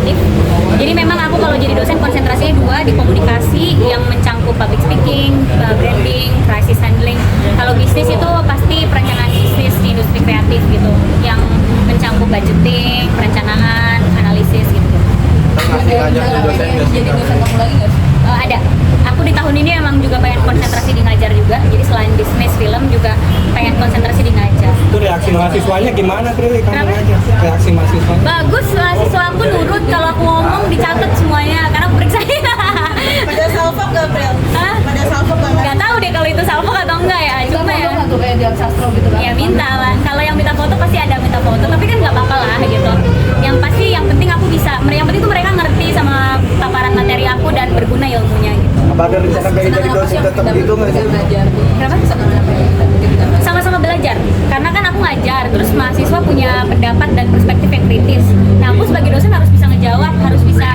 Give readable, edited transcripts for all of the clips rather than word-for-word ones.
kreatif. Jadi memang aku kalau jadi dosen konsentrasinya dua, di komunikasi yang mencangkup public speaking, branding, crisis handling. Kalau bisnis itu pasti perencanaan bisnis di industri kreatif gitu, yang mencangkup budgeting, perencanaan, analisis gitu. Masih ngajar jadi dosen nggak sih? Jadi dosen kamu lagi nggak sih? Ada. Aku di tahun ini emang juga pengen konsentrasi di ngajar juga. Jadi selain bisnis film juga pengen konsentrasi di ngajar. Itu reaksi mahasiswanya gimana, Pri? Kamu Kenapa? ngajar? Reaksi mahasiswanya? Bagus, mahasiswa aku nurut kalau aku ngomong dicatat semuanya karena aku periksa. Pada salfok nggak, Prel? Hah? Pada salfok nggak? Nggak tahu deh kalau itu salvo atau enggak ya. Cuma ya. Foto nggak tuh kayak di sastro gitu kan? Ya minta lah. Kalau yang minta foto pasti ada minta foto, tapi kan nggak apa-apa lah gitu. Yang pasti yang penting aku bisa. Yang penting tuh mereka ngerti sama paparan materi aku dan berguna ilmunya gitu. Apa ada rencana pengen jadi dosen tetap gitu nggak sih? Kenapa? Sama-sama belajar. Karena kan aku ngajar, terus mahasiswa punya pendapat dan perspektif yang kritis. Nah aku sebagai dosen harus bisa ngejawab, harus bisa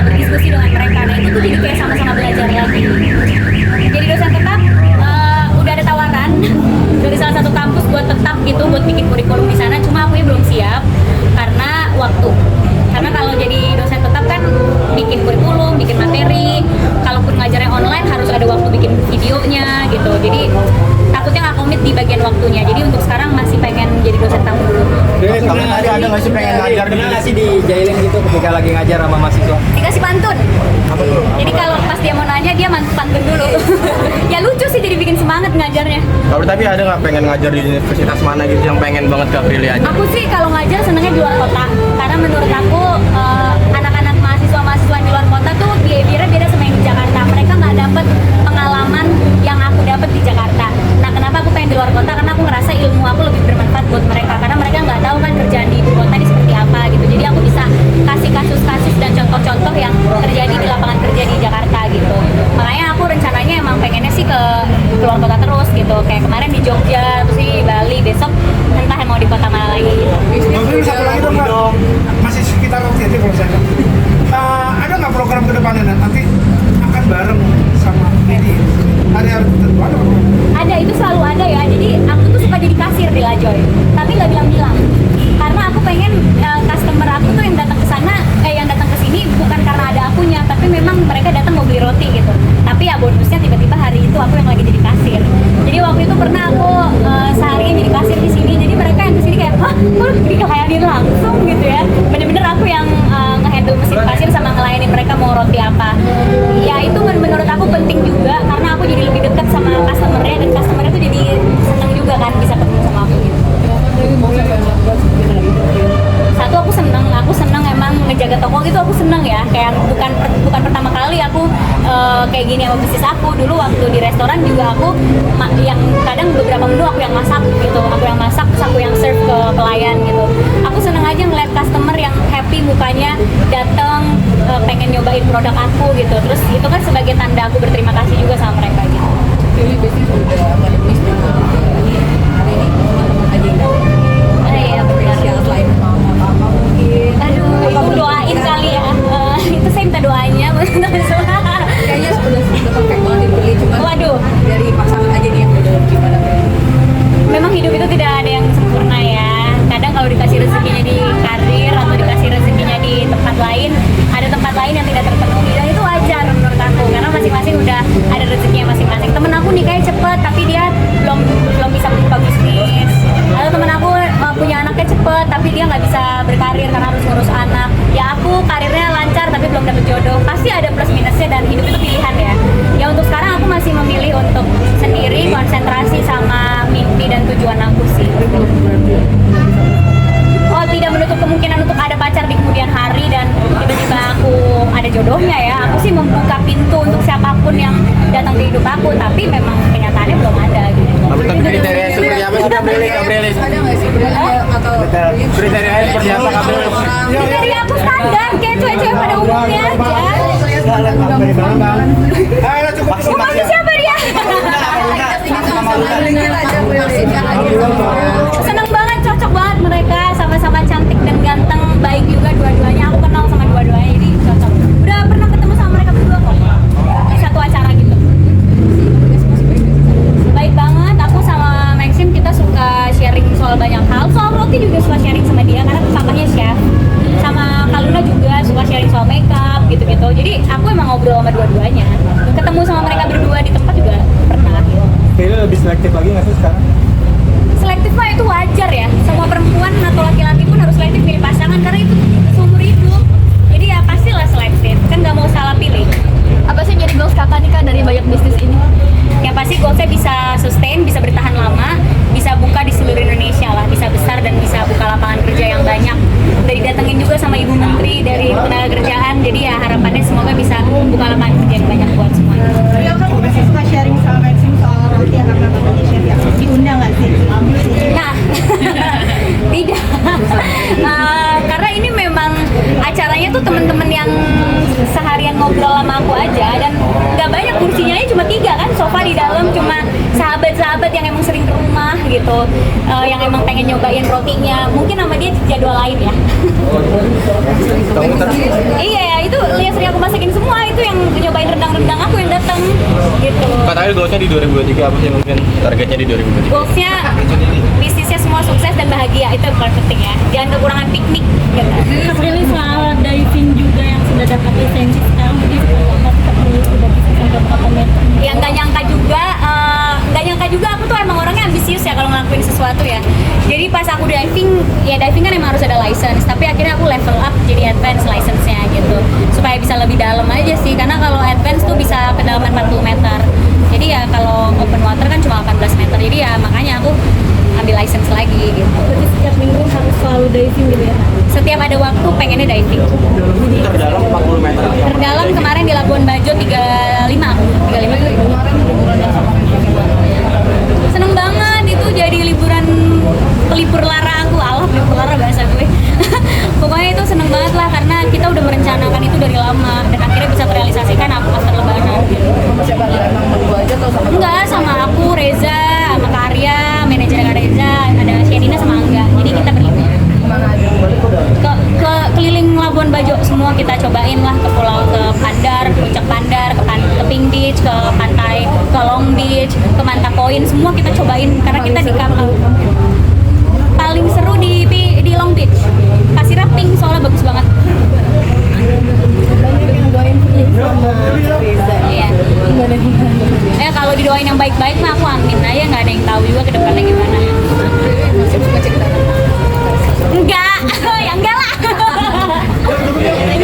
berdiskusi dengan mereka. Nah itu tuh jadi kayak sama-sama belajar lagi. Jadi dosen tetap udah ada tawaran dari salah satu kampus buat tetap gitu, buat bikin kurikulum di sana. Cuma aku belum siap karena waktu. Karena kalau jadi dosen tetap kan bikin kurikulum, bikin materi. Kalaupun ngajarnya online harus ada waktu bikin videonya gitu. Jadi takutnya nggak komit di bagian waktunya. Jadi untuk sekarang masih pengen jadi dosen tamu dulu. Kamu tadi ada nggak sih pengen ngajar gimana sih dijailin gitu ketika lagi ngajar sama mahasiswa? Dikasih pantun. Apa tuh? Jadi kalau pas dia mau nanya dia pantun dulu. Ya lucu sih, jadi bikin semangat ngajarnya. Kalau tapi ada nggak pengen ngajar di universitas mana gitu yang pengen banget Kak Prilly aja? Aku sih kalau ngajar senengnya di luar kota. Karena menurut aku anak-anak mahasiswa di luar kota tuh behaviornya beda sama yang di Jakarta. Mereka nggak dapet pengalaman yang aku dapet di Jakarta. Nah kenapa aku pengen di luar kota? Karena aku ngerasa ilmu aku lebih bermanfaat buat mereka. Karena mereka nggak tahu kan kerjaan di ibu kota ini seperti apa gitu. Jadi aku bisa kasih kasus-kasus dan contoh-contoh yang terjadi di lapangan kerja di Jakarta gitu. Makanya aku rencananya emang pengennya sih ke luar kota terus gitu. Kayak kemarin di Jogja, terus di Bali, besok entah yang mau di kota mana lagi gitu. Mungkin satu lagi dong, Mbak. Masih sekitar waktu aja kalau saya. Ada nggak program ke depannya nanti akan bareng sama ini? Ada tertentu ada program? Ada, itu selalu ada ya. Jadi aku tuh suka jadi kasir di Lajoy, tapi nggak bilang-bilang. Karena aku pengen customer aku tuh yang datang ke sana, yang datang ke sini bukan karena ada akunya, tapi memang mereka datang mau beli roti gitu. Tapi ya bonusnya tiba-tiba hari itu aku yang lagi jadi kasir. Jadi waktu itu pernah aku seharian jadi kasir di sini. Jadi mereka yang kesini kayak, wah, kok dikelayanin langsung gitu ya. Bener-bener aku yang ngehandle mesin kasir sama ngelayanin mereka mau roti apa. Ya itu menurut aku penting juga karena aku jadi lebih dekat sama customer-nya dan customer-nya tuh jadi seneng juga kan bisa ketemu sama aku gitu. Satu aku seneng emang ngejaga toko itu aku seneng ya, kayak bukan pertama kali aku kayak gini sama bisnis aku. Dulu waktu di restoran juga aku yang kadang beberapa menu aku yang masak gitu, aku yang masak terus aku yang serve ke pelayan gitu. Aku seneng aja ngeliat customer yang happy mukanya datang pengen nyobain produk aku gitu. Terus itu kan sebagai tanda aku berterima kasih juga sama mereka gitu. Pilih bisnis udah menipis juga. Hari ini agenda. Iya benar. Selain mau apa-apa mungkin. Aduh, itu doain kali ya. Itu saya minta doanya buat semua. Kayaknya sudah perfect banget dipilih, cuma Waduh. dari pasangan aja nih yang udah gimana, Prel? Memang hidup itu tidak ada yang sempurna ya. Kadang kalau dikasih rezekinya di karir atau dikasih rezekinya di tempat lain, ada tempat lain yang tidak terpenuhi, dan itu wajar menurut aku karena masing-masing udah ada rezekinya masing-masing. Temen aku nikahnya cepet tapi dia belum bisa buka bisnis. Lalu temen aku punya anaknya cepet tapi dia nggak bisa berkarir karena harus ngurus anak. Ya aku karirnya lancar tapi belum dapet jodoh. Pasti ada plus minusnya dan hidup itu pilihan ya. Ya untuk sekarang aku masih memilih untuk sendiri konsentrasi sama mimpi dan tujuan aku sih. Oh, tidak menutup kemungkinan untuk ada pacar di kemudian hari dan tiba-tiba aku ada jodohnya ya. Aku sih membuka pintu untuk siapapun yang datang ke hidup aku, tapi memang kenyataannya belum ada gitu. Tapi kriteria seperti apa sih Kak Prilly? Ada nggak sih, Prel? Atau Kriteria seperti apa Kak Prilly? Dari aku standar kayak cewek-cewek pada umumnya aja. Ayo cukup Umumnya siapa dia? Seneng banget, cocok banget mereka, sama-sama cantik dan ganteng, baik juga dua-duanya. Aku kenal sama dua-duanya, jadi cocok. Udah pernah ketemu sama mereka berdua kok di satu acara gitu. Baik banget, aku sama Maxim kita suka sharing soal banyak hal. Soal roti juga suka sharing sama dia karena papahnya chef. Sama Kaluna juga suka sharing ngobrol sama dua-duanya, ketemu sama mereka berdua di tempat juga pernah gitu. Jadi lo lebih selektif lagi nggak sih sekarang? Selektif mah itu wajar ya, semua perempuan atau laki-laki pun harus selektif pilih pasangan karena itu seumur hidup. Jadi ya pastilah selektif, kan nggak mau salah pilih. Apa sih jadi goals kakak nih kak dari banyak bisnis ini? Yang pasti goalsnya bisa sustain, bisa bertahan lama, bisa buka di seluruh Indonesia lah, bisa besar dan bisa buka lapangan kerja yang banyak. Udah didatengin juga sama Ibu Menteri dari tenaga kerjaan, jadi ya harapannya semoga bisa buka lapangan kerja yang banyak buat semuanya. Beliau kan masih suka sharing sama Maxim soal roti yang kakak namanya chef ya. Diundang nggak sih? Nah, tidak. Karena ini memang acaranya tuh temen-temen yang seharian ngobrol sama aku aja dan nggak banyak kursinya cuma 3 kan, sofa di dalam cuma sahabat-sahabat yang emang sering ke rumah gitu, yang emang pengen nyobain rotinya. Mungkin sama dia jadwal lain ya. Iya, itu yang sering aku masakin semua itu yang nyobain rendang-rendang aku yang datang gitu. Katanya goalsnya di 2023 apa sih mungkin targetnya di 2023? Goalsnya bisnisnya semua sukses dan bahagia, itu yang paling penting ya. Jangan kekurangan piknik gitu. Ini soal diving juga yang sudah dapat lisensi sekarang, jadi seperti sudah bisa sampai berapa meter? Yang nggak nyangka juga aku tuh emang orangnya ambisius ya kalau ngelakuin sesuatu ya. Jadi pas aku diving, ya diving kan emang harus ada license, tapi akhirnya aku level up jadi advance license-nya gitu, supaya bisa lebih dalam aja sih, karena kalau advance tuh bisa kedalaman 40 meter. Jadi ya kalau open water kan cuma 18 meter, jadi ya makanya aku ambil license lagi gitu. Berarti setiap minggu harus selalu diving gitu ya? Setiap ada waktu pengennya diving. Terdalam 40 meter. Terdalam kemarin di Labuan Bajo 35 seneng banget, itu jadi liburan pelipur lara aku, pelipur lara bahasa gue. Pokoknya itu seneng banget lah karena kita udah merencanakan itu dari lama dan akhirnya bisa terrealisasikan aku pas lebaran gitu. Siapa emang berdua aja atau sama? Enggak, sama aku, Reza, sama Kak Arya, manajer Kak Reza, ada Shenina sama Angga. Jadi kita berlima. Gimana aja? Balik udah. Ke keliling Labuan Bajo semua kita cobain lah, ke pulau, ke Pandar, ke Puncak Pandar, ke Pink Beach, ke pantai, ke Long Beach, ke Manta Point, semua kita cobain karena kita di kapal. Paling seru di Long Beach. Pasirnya pink soalnya bagus banget. Banyak yang doain punya sama Reza. Iya. Gimana? Kalau didoain yang baik-baik mah